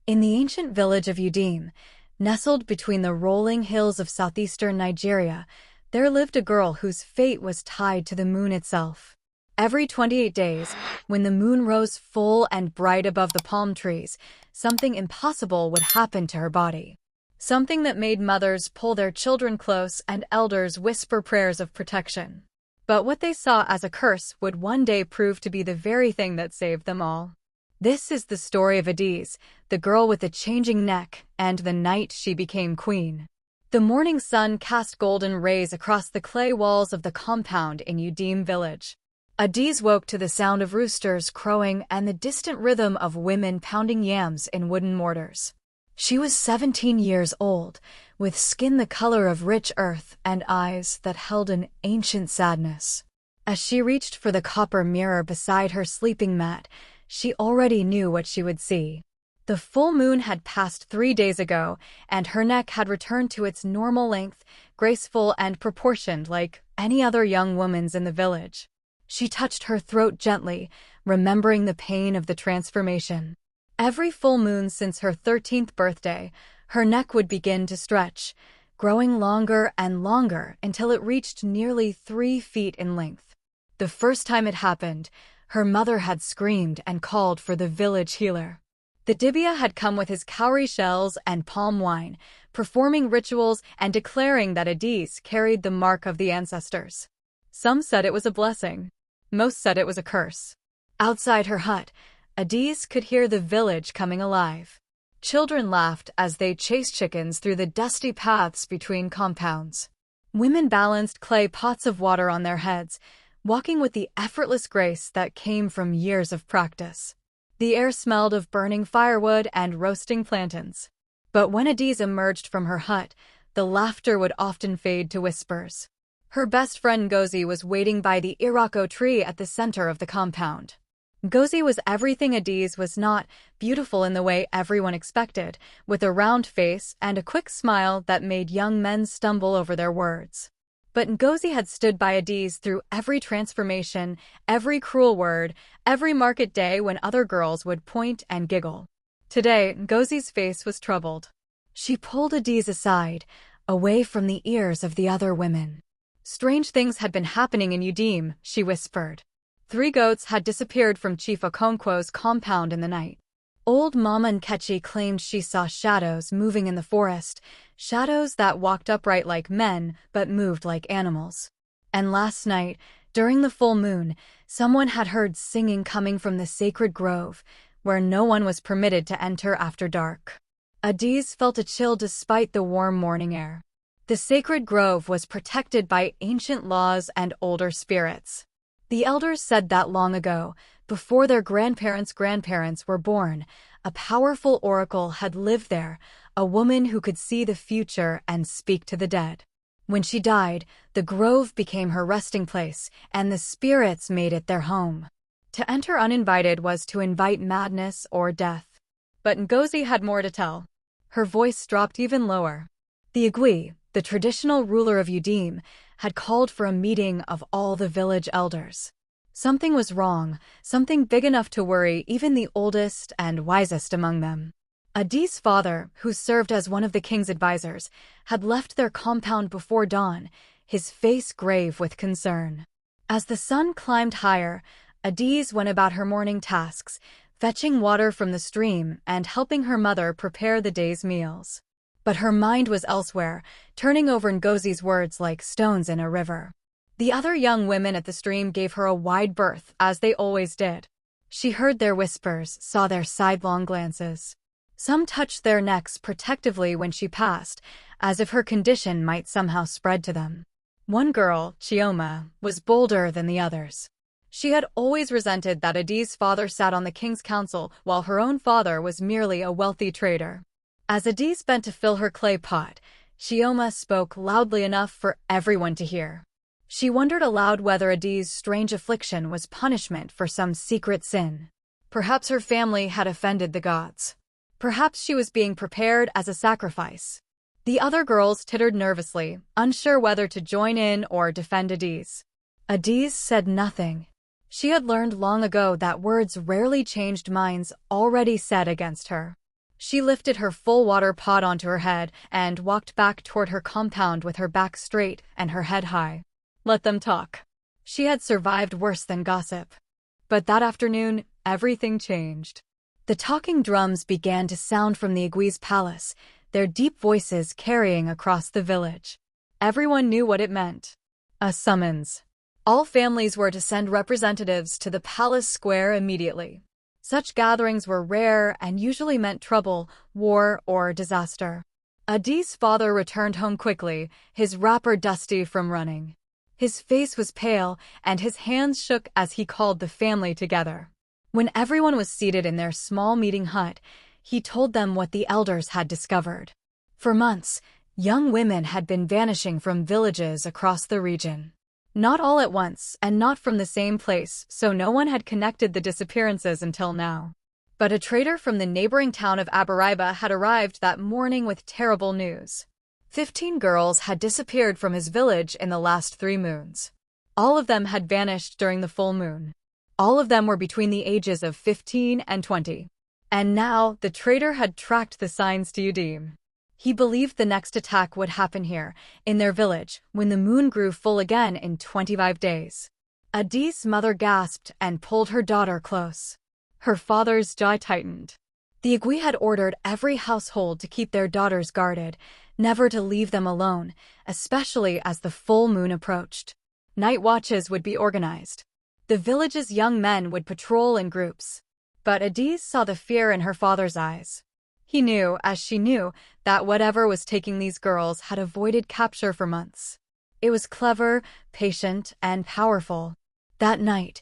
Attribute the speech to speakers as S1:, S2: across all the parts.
S1: In the ancient village of Udeme, nestled between the rolling hills of southeastern Nigeria, there lived a girl whose fate was tied to the moon itself. Every 28 days, when the moon rose full and bright above the palm trees, something impossible would happen to her body. Something that made mothers pull their children close and elders whisper prayers of protection. But what they saw as a curse would one day prove to be the very thing that saved them all. This is the story of Adaeze, the girl with the changing neck, and the night she became queen. The morning sun cast golden rays across the clay walls of the compound in Udeme village. Adaeze woke to the sound of roosters crowing and the distant rhythm of women pounding yams in wooden mortars. She was 17 years old, with skin the color of rich earth and eyes that held an ancient sadness. As she reached for the copper mirror beside her sleeping mat, she already knew what she would see. The full moon had passed 3 days ago, and her neck had returned to its normal length, graceful and proportioned like any other young woman's in the village. She touched her throat gently, remembering the pain of the transformation. Every full moon since her 13th birthday, her neck would begin to stretch, growing longer and longer until it reached nearly 3 feet in length. The first time it happened, her mother had screamed and called for the village healer. The Dibia had come with his cowrie shells and palm wine, performing rituals and declaring that Adaeze carried the mark of the ancestors. Some said it was a blessing. Most said it was a curse. Outside her hut, Adaeze could hear the village coming alive. Children laughed as they chased chickens through the dusty paths between compounds. Women balanced clay pots of water on their heads, walking with the effortless grace that came from years of practice. The air smelled of burning firewood and roasting plantains. But when Adaeze emerged from her hut, the laughter would often fade to whispers. Her best friend Ngozi was waiting by the iroko tree at the center of the compound. Ngozi was everything Adaeze was not, beautiful in the way everyone expected, with a round face and a quick smile that made young men stumble over their words. But Ngozi had stood by Adaeze through every transformation, every cruel word, every market day when other girls would point and giggle. Today, Ngozi's face was troubled. She pulled Adaeze aside, away from the ears of the other women. Strange things had been happening in Udeme, she whispered. 3 goats had disappeared from Chief Okonkwo's compound in the night. Old Mama Nkechi claimed she saw shadows moving in the forest, shadows that walked upright like men but moved like animals. And last night, during the full moon, someone had heard singing coming from the sacred grove, where no one was permitted to enter after dark. Adaeze felt a chill despite the warm morning air. The sacred grove was protected by ancient laws and older spirits. The elders said that long ago, before their grandparents' were born, a powerful oracle had lived there, a woman who could see the future and speak to the dead. When she died, the grove became her resting place, and the spirits made it their home. To enter uninvited was to invite madness or death. But Ngozi had more to tell. Her voice dropped even lower. The Igwe, the traditional ruler of Udeme, had called for a meeting of all the village elders. Something was wrong, something big enough to worry even the oldest and wisest among them. Adaeze's father, who served as one of the king's advisors, had left their compound before dawn, his face grave with concern. As the sun climbed higher, Adaeze went about her morning tasks, fetching water from the stream and helping her mother prepare the day's meals. But her mind was elsewhere, turning over Ngozi's words like stones in a river. The other young women at the stream gave her a wide berth, as they always did. She heard their whispers, saw their sidelong glances. Some touched their necks protectively when she passed, as if her condition might somehow spread to them. One girl, Chioma, was bolder than the others. She had always resented that Adaeze's father sat on the king's council while her own father was merely a wealthy trader. As Adaeze bent to fill her clay pot, Chioma spoke loudly enough for everyone to hear. She wondered aloud whether Adaeze's strange affliction was punishment for some secret sin. Perhaps her family had offended the gods. Perhaps she was being prepared as a sacrifice. The other girls tittered nervously, unsure whether to join in or defend Adaeze. Adaeze said nothing. She had learned long ago that words rarely changed minds already set against her. She lifted her full water pot onto her head and walked back toward her compound with her back straight and her head high. Let them talk. She had survived worse than gossip. But that afternoon, everything changed. The talking drums began to sound from the Adaeze palace, their deep voices carrying across the village. Everyone knew what it meant. A summons. All families were to send representatives to the palace square immediately. Such gatherings were rare and usually meant trouble, war, or disaster. Adaeze's father returned home quickly, his wrapper dusty from running. His face was pale, and his hands shook as he called the family together. When everyone was seated in their small meeting hut, he told them what the elders had discovered. For months, young women had been vanishing from villages across the region. Not all at once, and not from the same place, so no one had connected the disappearances until now. But a trader from the neighboring town of Adaeze had arrived that morning with terrible news. 15 girls had disappeared from his village in the last 3 moons. All of them had vanished during the full moon. All of them were between the ages of 15 and 20. And now, the trader had tracked the signs to Udeme. He believed the next attack would happen here, in their village, when the moon grew full again in 25 days. Adaeze's mother gasped and pulled her daughter close. Her father's jaw tightened. The Adaeze had ordered every household to keep their daughters guarded, never to leave them alone, especially as the full moon approached. Night watches would be organized. The village's young men would patrol in groups. But Adaeze saw the fear in her father's eyes. He knew, as she knew, that whatever was taking these girls had avoided capture for months. It was clever, patient, and powerful. That night,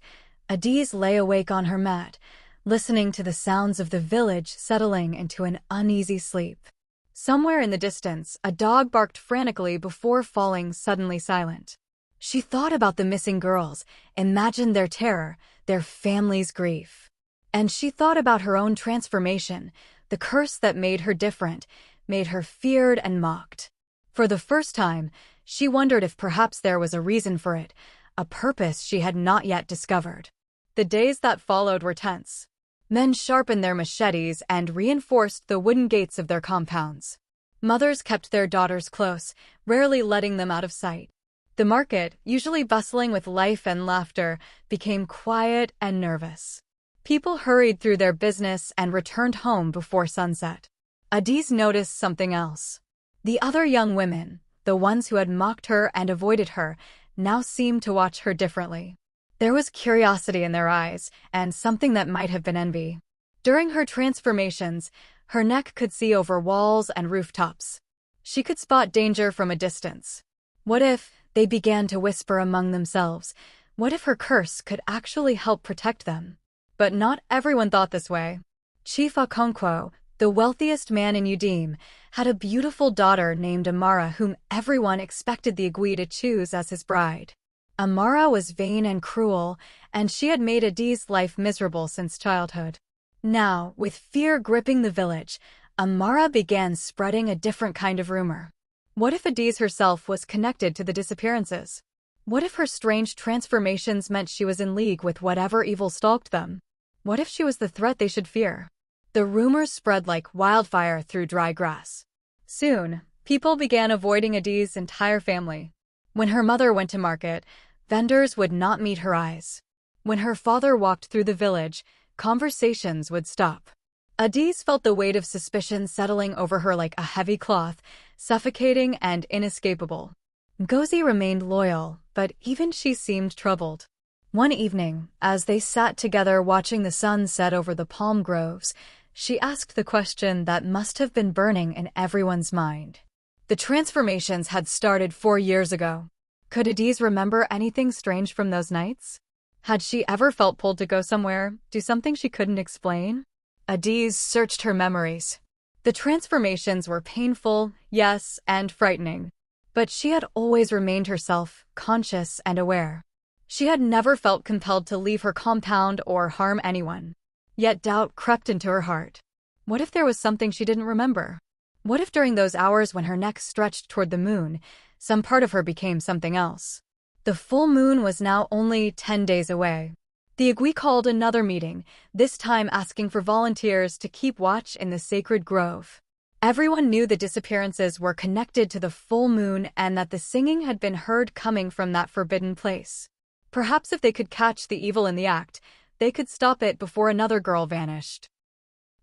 S1: Adaeze lay awake on her mat, listening to the sounds of the village settling into an uneasy sleep. Somewhere in the distance, a dog barked frantically before falling suddenly silent. She thought about the missing girls, imagined their terror, their family's grief. And she thought about her own transformation, the curse that made her different, made her feared and mocked. For the first time, she wondered if perhaps there was a reason for it, a purpose she had not yet discovered. The days that followed were tense. Men sharpened their machetes and reinforced the wooden gates of their compounds. Mothers kept their daughters close, rarely letting them out of sight. The market, usually bustling with life and laughter, became quiet and nervous. People hurried through their business and returned home before sunset. Adaeze noticed something else. The other young women, the ones who had mocked her and avoided her, now seemed to watch her differently. There was curiosity in their eyes, and something that might have been envy. During her transformations, her neck could see over walls and rooftops. She could spot danger from a distance. What if, they began to whisper among themselves, what if her curse could actually help protect them? But not everyone thought this way. Chief Okonkwo, the wealthiest man in Udeme, had a beautiful daughter named Amara whom everyone expected the Adaeze to choose as his bride. Amara was vain and cruel, and she had made Adaeze's life miserable since childhood. Now, with fear gripping the village, Amara began spreading a different kind of rumor. What if Adaeze herself was connected to the disappearances? What if her strange transformations meant she was in league with whatever evil stalked them? What if she was the threat they should fear? The rumors spread like wildfire through dry grass. Soon, people began avoiding Adaeze's entire family. When her mother went to market, vendors would not meet her eyes. When her father walked through the village, conversations would stop. Adaeze felt the weight of suspicion settling over her like a heavy cloth, suffocating and inescapable. Ngozi remained loyal, but even she seemed troubled. One evening, as they sat together watching the sun set over the palm groves, she asked the question that must have been burning in everyone's mind. The transformations had started 4 years ago. Could Adaeze remember anything strange from those nights? Had she ever felt pulled to go somewhere, do something she couldn't explain? Adaeze searched her memories. The transformations were painful, yes, and frightening. But she had always remained herself, conscious and aware. She had never felt compelled to leave her compound or harm anyone. Yet doubt crept into her heart. What if there was something she didn't remember? What if during those hours when her neck stretched toward the moon, some part of her became something else? The full moon was now only 10 days away. The Igwe called another meeting, this time asking for volunteers to keep watch in the sacred grove. Everyone knew the disappearances were connected to the full moon and that the singing had been heard coming from that forbidden place. Perhaps if they could catch the evil in the act, they could stop it before another girl vanished.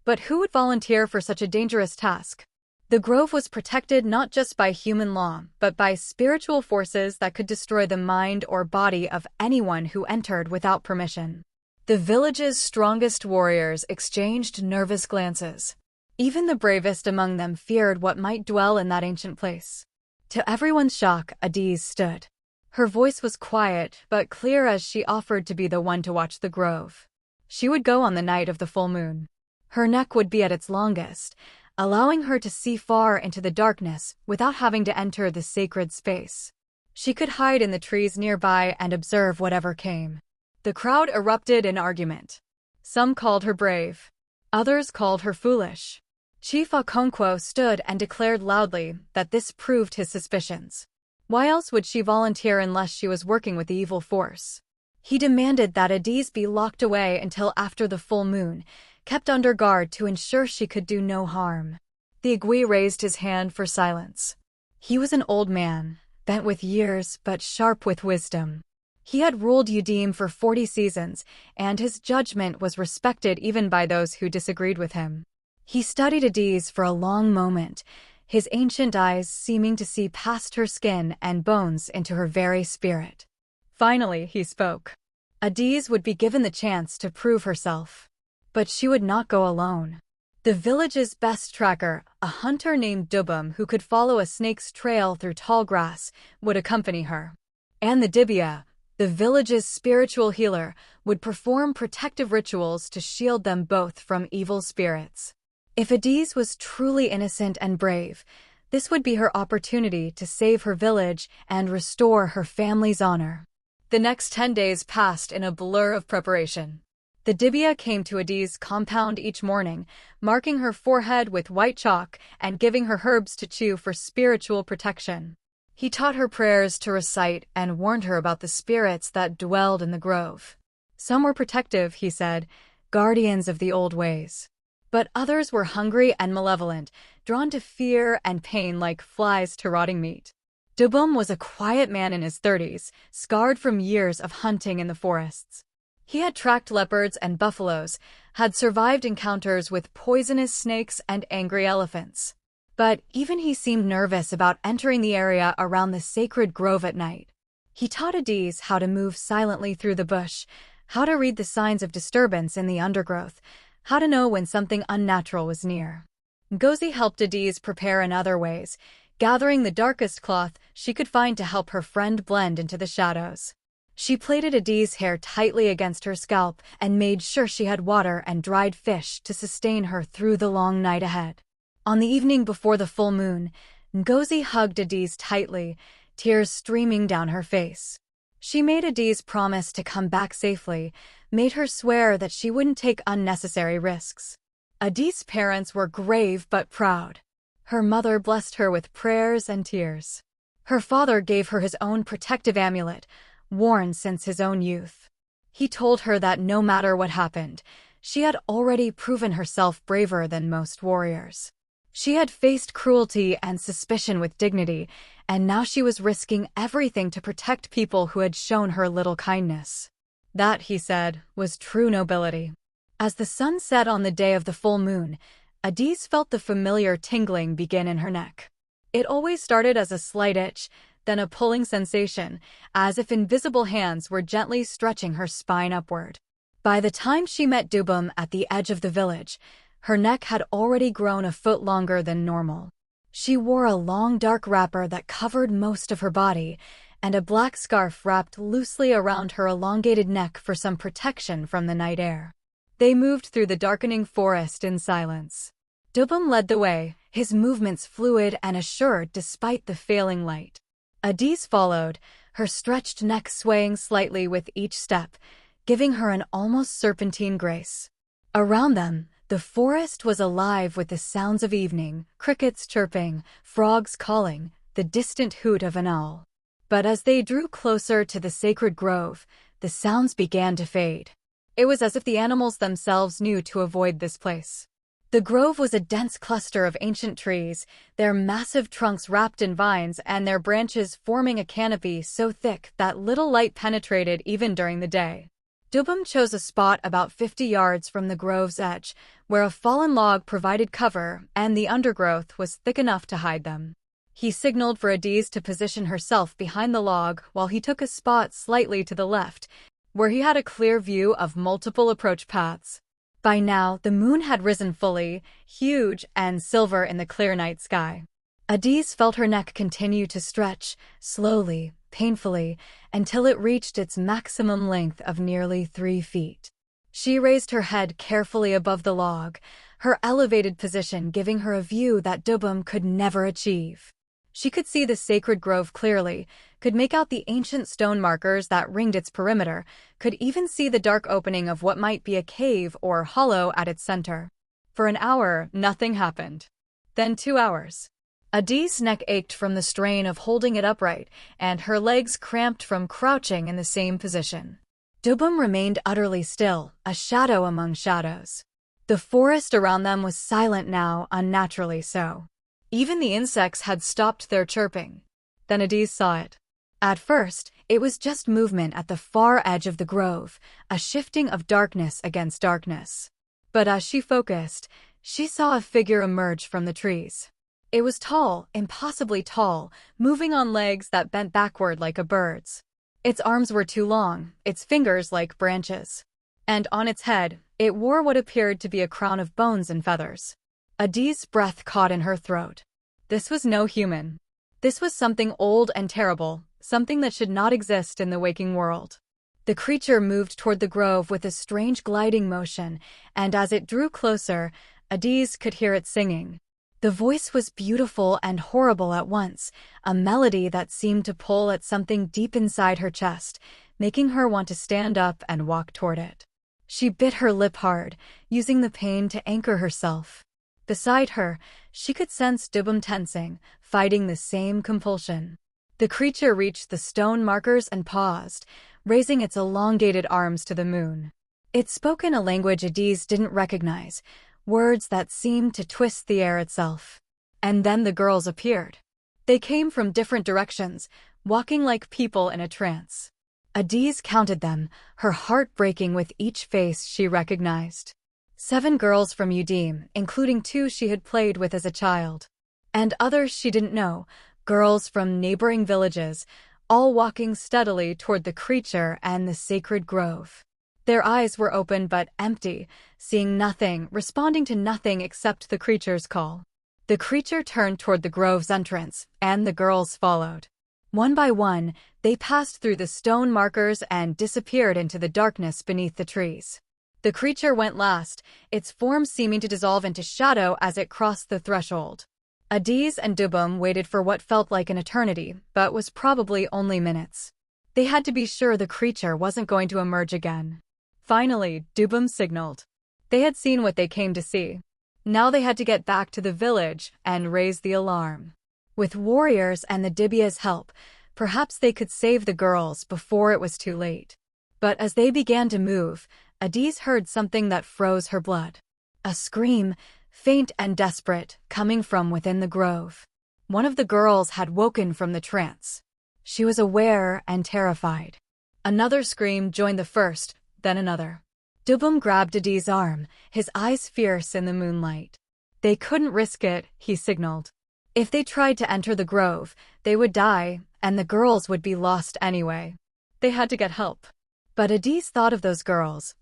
S1: But who would volunteer for such a dangerous task? The grove was protected not just by human law, but by spiritual forces that could destroy the mind or body of anyone who entered without permission. The village's strongest warriors exchanged nervous glances. Even the bravest among them feared what might dwell in that ancient place. To everyone's shock, Adaeze stood. Her voice was quiet but clear as she offered to be the one to watch the grove. She would go on the night of the full moon. Her neck would be at its longest, allowing her to see far into the darkness without having to enter the sacred space. She could hide in the trees nearby and observe whatever came. The crowd erupted in argument. Some called her brave. Others called her foolish. Chief Okonkwo stood and declared loudly that this proved his suspicions. Why else would she volunteer unless she was working with the evil force? He demanded that Adaeze be locked away until after the full moon, kept under guard to ensure she could do no harm. The Igwe raised his hand for silence. He was an old man, bent with years but sharp with wisdom. He had ruled Udeme for 40 seasons, and his judgment was respected even by those who disagreed with him. He studied Adaeze for a long moment, his ancient eyes seeming to see past her skin and bones into her very spirit. Finally, he spoke. Adaeze would be given the chance to prove herself. But she would not go alone. The village's best tracker, a hunter named Udeme who could follow a snake's trail through tall grass, would accompany her. And the Dibia, the village's spiritual healer, would perform protective rituals to shield them both from evil spirits. If Adaeze was truly innocent and brave, this would be her opportunity to save her village and restore her family's honor. The next 10 days passed in a blur of preparation. The Dibia came to Adaeze's compound each morning, marking her forehead with white chalk and giving her herbs to chew for spiritual protection. He taught her prayers to recite and warned her about the spirits that dwelled in the grove. Some were protective, he said, guardians of the old ways. But others were hungry and malevolent, drawn to fear and pain like flies to rotting meat. Udeme was a quiet man in his 30s, scarred from years of hunting in the forests. He had tracked leopards and buffaloes, had survived encounters with poisonous snakes and angry elephants. But even he seemed nervous about entering the area around the sacred grove at night. He taught Adaeze how to move silently through the bush, how to read the signs of disturbance in the undergrowth, how to know when something unnatural was near. Ngozi helped Adaeze prepare in other ways, gathering the darkest cloth she could find to help her friend blend into the shadows. She plaited Adaeze's hair tightly against her scalp and made sure she had water and dried fish to sustain her through the long night ahead. On the evening before the full moon, Ngozi hugged Adaeze tightly, tears streaming down her face. She made Adaeze promise to come back safely, made her swear that she wouldn't take unnecessary risks. Adaeze's parents were grave but proud. Her mother blessed her with prayers and tears. Her father gave her his own protective amulet, worn since his own youth. He told her that no matter what happened, she had already proven herself braver than most warriors. She had faced cruelty and suspicion with dignity, and now she was risking everything to protect people who had shown her little kindness. That, he said, was true nobility. As the sun set on the day of the full moon, Adaeze felt the familiar tingling begin in her neck. It always started as a slight itch, then a pulling sensation, as if invisible hands were gently stretching her spine upward. By the time she met Udeme at the edge of the village, her neck had already grown a foot longer than normal. She wore a long dark wrapper that covered most of her body, and a black scarf wrapped loosely around her elongated neck for some protection from the night air. They moved through the darkening forest in silence. Udeme led the way, his movements fluid and assured despite the failing light. Adaeze followed, her stretched neck swaying slightly with each step, giving her an almost serpentine grace. Around them, the forest was alive with the sounds of evening, crickets chirping, frogs calling, the distant hoot of an owl. But as they drew closer to the sacred grove, the sounds began to fade. It was as if the animals themselves knew to avoid this place. The grove was a dense cluster of ancient trees, their massive trunks wrapped in vines and their branches forming a canopy so thick that little light penetrated even during the day. Udeme chose a spot about 50 yards from the grove's edge, where a fallen log provided cover and the undergrowth was thick enough to hide them. He signaled for Adaeze to position herself behind the log while he took a spot slightly to the left, where he had a clear view of multiple approach paths. By now, the moon had risen fully, huge and silver in the clear night sky. Adaeze felt her neck continue to stretch, slowly, painfully, until it reached its maximum length of nearly 3 feet. She raised her head carefully above the log, her elevated position giving her a view that Udeme could never achieve. She could see the sacred grove clearly, could make out the ancient stone markers that ringed its perimeter, could even see the dark opening of what might be a cave or hollow at its center. For an hour, nothing happened. Then 2 hours. Adaeze's neck ached from the strain of holding it upright, and her legs cramped from crouching in the same position. Udeme remained utterly still, a shadow among shadows. The forest around them was silent now, unnaturally so. Even the insects had stopped their chirping. Then Adaeze saw it. At first, it was just movement at the far edge of the grove, a shifting of darkness against darkness. But as she focused, she saw a figure emerge from the trees. It was tall, impossibly tall, moving on legs that bent backward like a bird's. Its arms were too long, its fingers like branches. And on its head, it wore what appeared to be a crown of bones and feathers. Adaeze's breath caught in her throat. This was no human. This was something old and terrible, something that should not exist in the waking world. The creature moved toward the grove with a strange gliding motion, and as it drew closer, Adaeze could hear it singing. The voice was beautiful and horrible at once, a melody that seemed to pull at something deep inside her chest, making her want to stand up and walk toward it. She bit her lip hard, using the pain to anchor herself. Beside her, she could sense Udeme tensing, fighting the same compulsion. The creature reached the stone markers and paused, raising its elongated arms to the moon. It spoke in a language Adaeze didn't recognize, words that seemed to twist the air itself. And then the girls appeared. They came from different directions, walking like people in a trance. Adaeze counted them, her heart breaking with each face she recognized. 7 girls from Udeme, including 2 she had played with as a child. And others she didn't know, girls from neighboring villages, all walking steadily toward the creature and the sacred grove. Their eyes were open but empty, seeing nothing, responding to nothing except the creature's call. The creature turned toward the grove's entrance, and the girls followed. One by one, they passed through the stone markers and disappeared into the darkness beneath the trees. The creature went last, its form seeming to dissolve into shadow as it crossed the threshold. Adaeze and Udeme waited for what felt like an eternity, but was probably only minutes. They had to be sure the creature wasn't going to emerge again. Finally, Udeme signaled. They had seen what they came to see. Now they had to get back to the village and raise the alarm. With warriors and the Dibia's help, perhaps they could save the girls before it was too late. But as they began to move, Adaeze heard something that froze her blood. A scream, faint and desperate, coming from within the grove. One of the girls had woken from the trance. She was aware and terrified. Another scream joined the first, then another. Udeme grabbed Adaeze's arm, his eyes fierce in the moonlight. They couldn't risk it, he signaled. If they tried to enter the grove, they would die, and the girls would be lost anyway. They had to get help. But Adaeze thought of those girls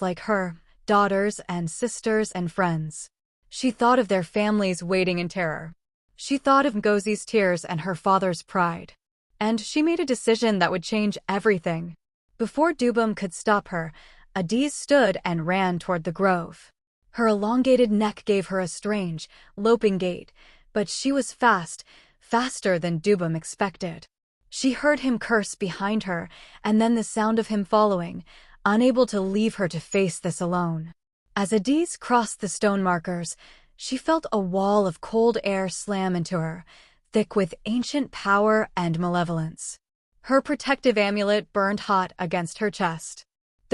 S1: like her, daughters and sisters and friends. She thought of their families waiting in terror. She thought of Ngozi's tears and her father's pride. And she made a decision that would change everything. Before Udeme could stop her, Adaeze stood and ran toward the grove. Her elongated neck gave her a strange, loping gait, but she was fast, faster than Udeme expected. She heard him curse behind her, and then the sound of him following, unable to leave her to face this alone. As Adaeze crossed the stone markers, she felt a wall of cold air slam into her, thick with ancient power and malevolence. Her protective amulet burned hot against her chest.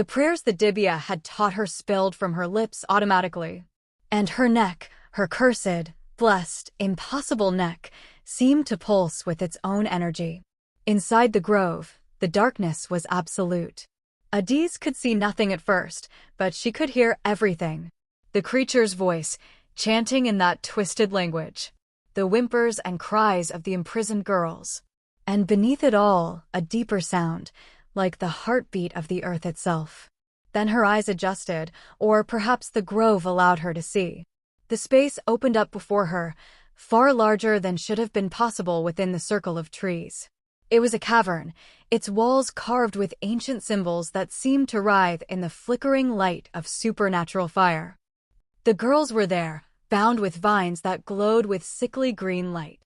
S1: The prayers the Dibia had taught her spilled from her lips automatically. And her neck, her cursed, blessed, impossible neck, seemed to pulse with its own energy. Inside the grove, the darkness was absolute. Adaeze could see nothing at first, but she could hear everything. The creature's voice, chanting in that twisted language. The whimpers and cries of the imprisoned girls. And beneath it all, a deeper sound, like the heartbeat of the earth itself. Then her eyes adjusted, or perhaps the grove allowed her to see. The space opened up before her, far larger than should have been possible within the circle of trees. It was a cavern, its walls carved with ancient symbols that seemed to writhe in the flickering light of supernatural fire. The girls were there, bound with vines that glowed with sickly green light.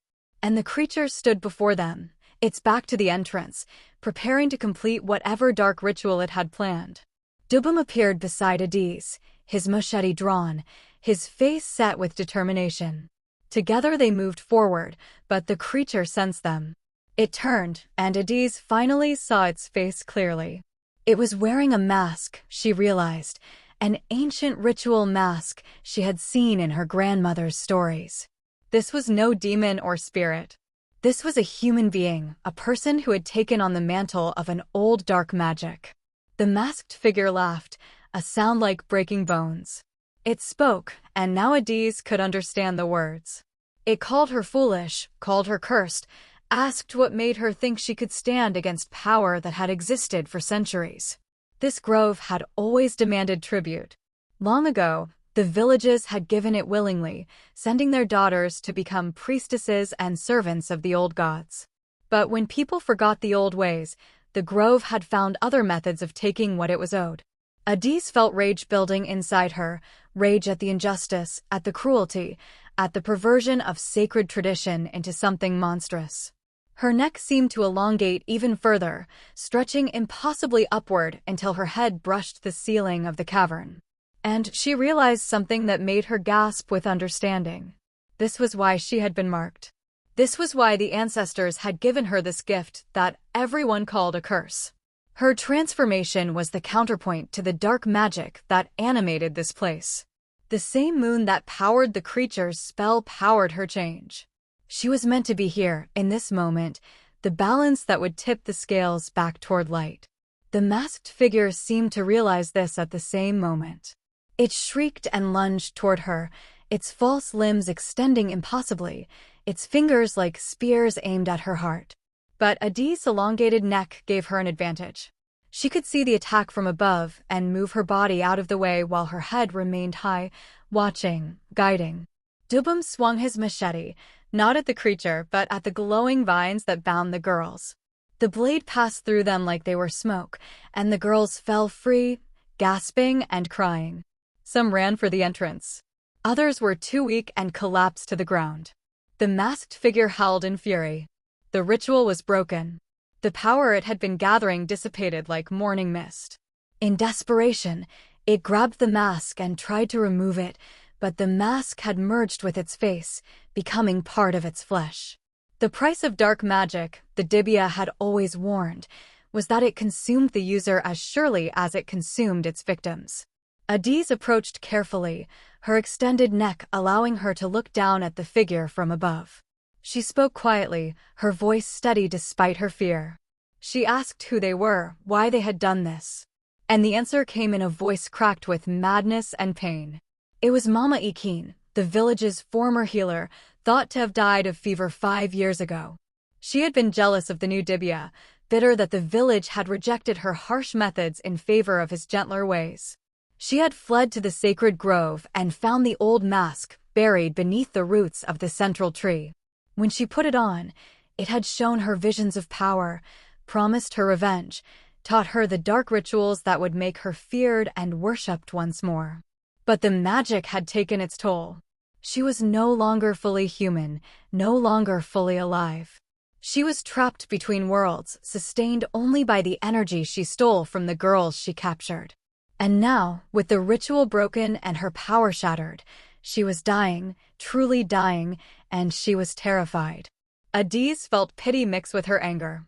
S1: And the creature stood before them, its back to the entrance, preparing to complete whatever dark ritual it had planned. Udeme appeared beside Adaeze, his machete drawn, his face set with determination. Together they moved forward, but the creature sensed them. It turned, and Adaeze finally saw its face clearly. It was wearing a mask, she realized, an ancient ritual mask she had seen in her grandmother's stories. This was no demon or spirit. This was a human being, a person who had taken on the mantle of an old dark magic. The masked figure laughed, a sound like breaking bones. It spoke, and now Adaeze could understand the words. It called her foolish, called her cursed, asked what made her think she could stand against power that had existed for centuries. This grove had always demanded tribute. Long ago, the villages had given it willingly, sending their daughters to become priestesses and servants of the old gods. But when people forgot the old ways, the grove had found other methods of taking what it was owed. Adaeze felt rage building inside her, rage at the injustice, at the cruelty, at the perversion of sacred tradition into something monstrous. Her neck seemed to elongate even further, stretching impossibly upward until her head brushed the ceiling of the cavern. And she realized something that made her gasp with understanding. This was why she had been marked. This was why the ancestors had given her this gift that everyone called a curse. Her transformation was the counterpoint to the dark magic that animated this place. The same moon that powered the creature's spell powered her change. She was meant to be here, in this moment, the balance that would tip the scales back toward light. The masked figure seemed to realize this at the same moment. It shrieked and lunged toward her, its false limbs extending impossibly, its fingers like spears aimed at her heart. But Adaeze's elongated neck gave her an advantage. She could see the attack from above and move her body out of the way while her head remained high, watching, guiding. Udeme swung his machete, not at the creature but at the glowing vines that bound the girls. The blade passed through them like they were smoke, and the girls fell free, gasping and crying. Some ran for the entrance. Others were too weak and collapsed to the ground. The masked figure howled in fury. The ritual was broken. The power it had been gathering dissipated like morning mist. In desperation, it grabbed the mask and tried to remove it, but the mask had merged with its face, becoming part of its flesh. The price of dark magic, the Dibia had always warned, was that it consumed the user as surely as it consumed its victims. Adaeze approached carefully, her extended neck allowing her to look down at the figure from above. She spoke quietly, her voice steady despite her fear. She asked who they were, why they had done this. And the answer came in a voice cracked with madness and pain. It was Mama Ikin, the village's former healer, thought to have died of fever 5 years ago. She had been jealous of the new Dibia, bitter that the village had rejected her harsh methods in favor of his gentler ways. She had fled to the sacred grove and found the old mask buried beneath the roots of the central tree. When she put it on, it had shown her visions of power, promised her revenge, taught her the dark rituals that would make her feared and worshipped once more. But the magic had taken its toll. She was no longer fully human, no longer fully alive. She was trapped between worlds, sustained only by the energy she stole from the girls she captured. And now, with the ritual broken and her power shattered, she was dying, truly dying, and she was terrified. Adaeze felt pity mix with her anger.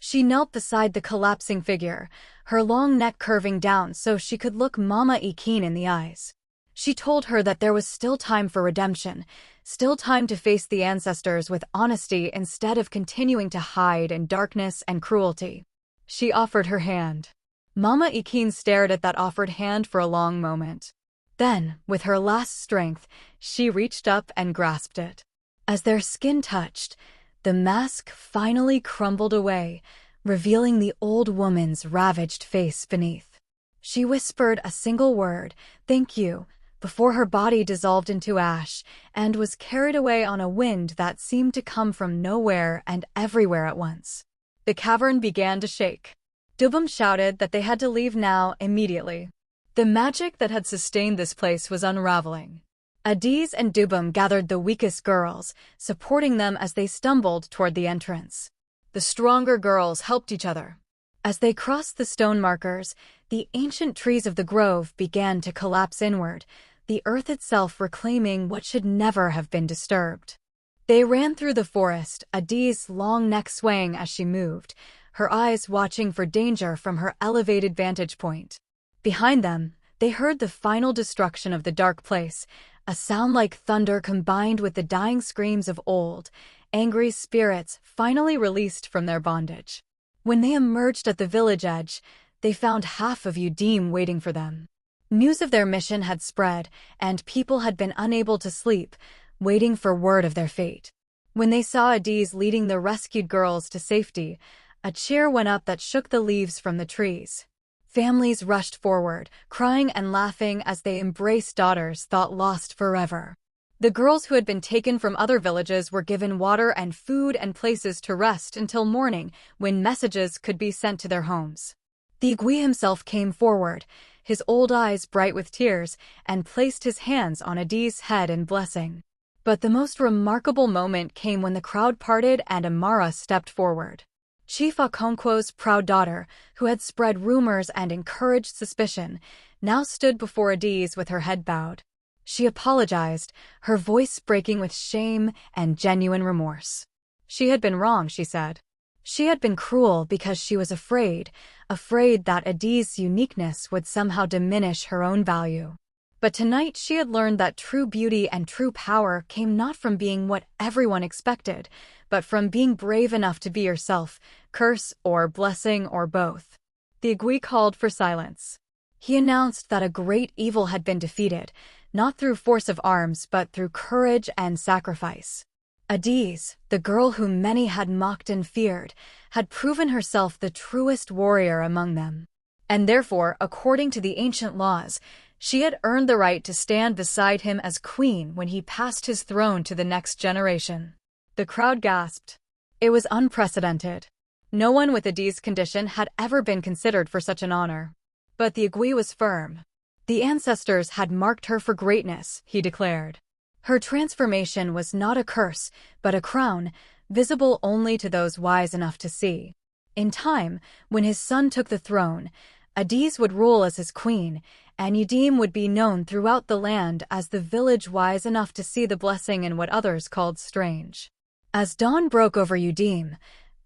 S1: She knelt beside the collapsing figure, her long neck curving down so she could look Mama Ikeen in the eyes. She told her that there was still time for redemption, still time to face the ancestors with honesty instead of continuing to hide in darkness and cruelty. She offered her hand. Mama Ikeen stared at that offered hand for a long moment. Then, with her last strength, she reached up and grasped it. As their skin touched, the mask finally crumbled away, revealing the old woman's ravaged face beneath. She whispered a single word, "Thank you," before her body dissolved into ash and was carried away on a wind that seemed to come from nowhere and everywhere at once. The cavern began to shake. Udeme shouted that they had to leave now, immediately. The magic that had sustained this place was unraveling. Adaeze and Udeme gathered the weakest girls, supporting them as they stumbled toward the entrance. The stronger girls helped each other. As they crossed the stone markers, the ancient trees of the grove began to collapse inward, the earth itself reclaiming what should never have been disturbed. They ran through the forest, Adaeze's long neck swaying as she moved, her eyes watching for danger from her elevated vantage point. Behind them, they heard the final destruction of the dark place, a sound like thunder combined with the dying screams of old, angry spirits finally released from their bondage. When they emerged at the village edge, they found half of Udeme waiting for them. News of their mission had spread, and people had been unable to sleep, waiting for word of their fate. When they saw Adaeze leading the rescued girls to safety, a cheer went up that shook the leaves from the trees. Families rushed forward, crying and laughing as they embraced daughters thought lost forever. The girls who had been taken from other villages were given water and food and places to rest until morning, when messages could be sent to their homes. The Igwe himself came forward, his old eyes bright with tears, and placed his hands on Adaeze's head in blessing. But the most remarkable moment came when the crowd parted and Amara stepped forward. Chief Okonkwo's proud daughter, who had spread rumors and encouraged suspicion, now stood before Adaeze with her head bowed. She apologized, her voice breaking with shame and genuine remorse. She had been wrong, she said. She had been cruel because she was afraid that Adaeze's uniqueness would somehow diminish her own value. But tonight she had learned that true beauty and true power came not from being what everyone expected, but from being brave enough to be yourself, curse or blessing or both. The Igwe called for silence. He announced that a great evil had been defeated, not through force of arms but through courage and sacrifice. Adaeze, the girl whom many had mocked and feared, had proven herself the truest warrior among them. And therefore, according to the ancient laws, she had earned the right to stand beside him as queen when he passed his throne to the next generation. The crowd gasped. It was unprecedented. No one with Adaeze's condition had ever been considered for such an honor. But the Igwe was firm. The ancestors had marked her for greatness, he declared. Her transformation was not a curse, but a crown, visible only to those wise enough to see. In time, when his son took the throne, Adaeze would rule as his queen, and Udeme would be known throughout the land as the village wise enough to see the blessing in what others called strange. As dawn broke over Udeme,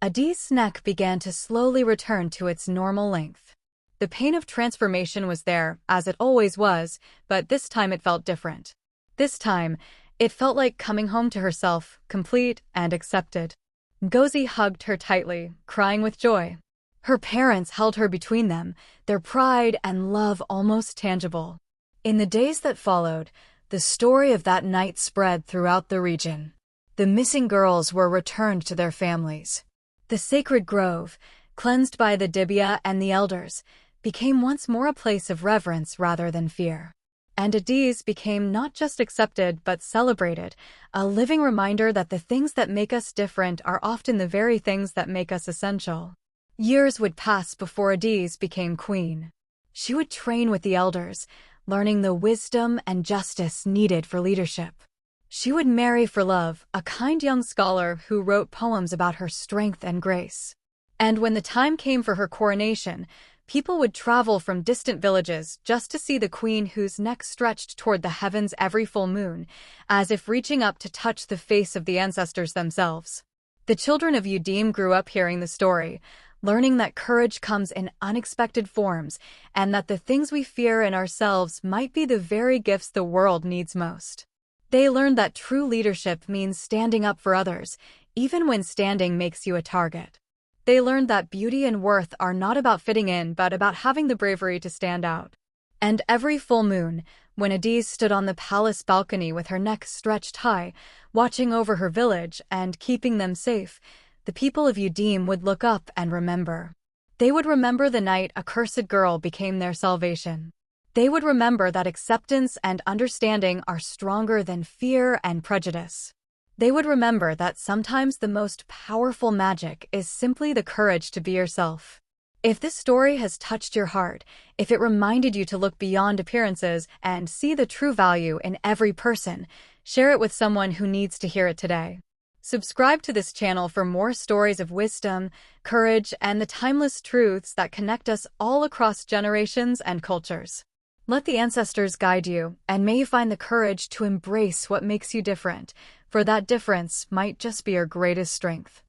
S1: Adaeze's neck began to slowly return to its normal length. The pain of transformation was there, as it always was, but this time it felt different. This time, it felt like coming home to herself, complete and accepted. Ngozi hugged her tightly, crying with joy. Her parents held her between them, their pride and love almost tangible. In the days that followed, the story of that night spread throughout the region. The missing girls were returned to their families. The sacred grove, cleansed by the Dibia and the elders, became once more a place of reverence rather than fear. And Adaeze became not just accepted but celebrated, a living reminder that the things that make us different are often the very things that make us essential. Years would pass before Adaeze became queen. She would train with the elders, learning the wisdom and justice needed for leadership. She would marry for love, a kind young scholar who wrote poems about her strength and grace. And when the time came for her coronation, people would travel from distant villages just to see the queen whose neck stretched toward the heavens every full moon, as if reaching up to touch the face of the ancestors themselves. The children of Udeme grew up hearing the story, learning that courage comes in unexpected forms and that the things we fear in ourselves might be the very gifts the world needs most. They learned that true leadership means standing up for others, even when standing makes you a target. They learned that beauty and worth are not about fitting in but about having the bravery to stand out. And every full moon, when Adaeze stood on the palace balcony with her neck stretched high, watching over her village and keeping them safe, the people of Udeme would look up and remember. They would remember the night a cursed girl became their salvation. They would remember that acceptance and understanding are stronger than fear and prejudice. They would remember that sometimes the most powerful magic is simply the courage to be yourself. If this story has touched your heart, if it reminded you to look beyond appearances and see the true value in every person, share it with someone who needs to hear it today. Subscribe to this channel for more stories of wisdom, courage, and the timeless truths that connect us all across generations and cultures. Let the ancestors guide you, and may you find the courage to embrace what makes you different, for that difference might just be your greatest strength.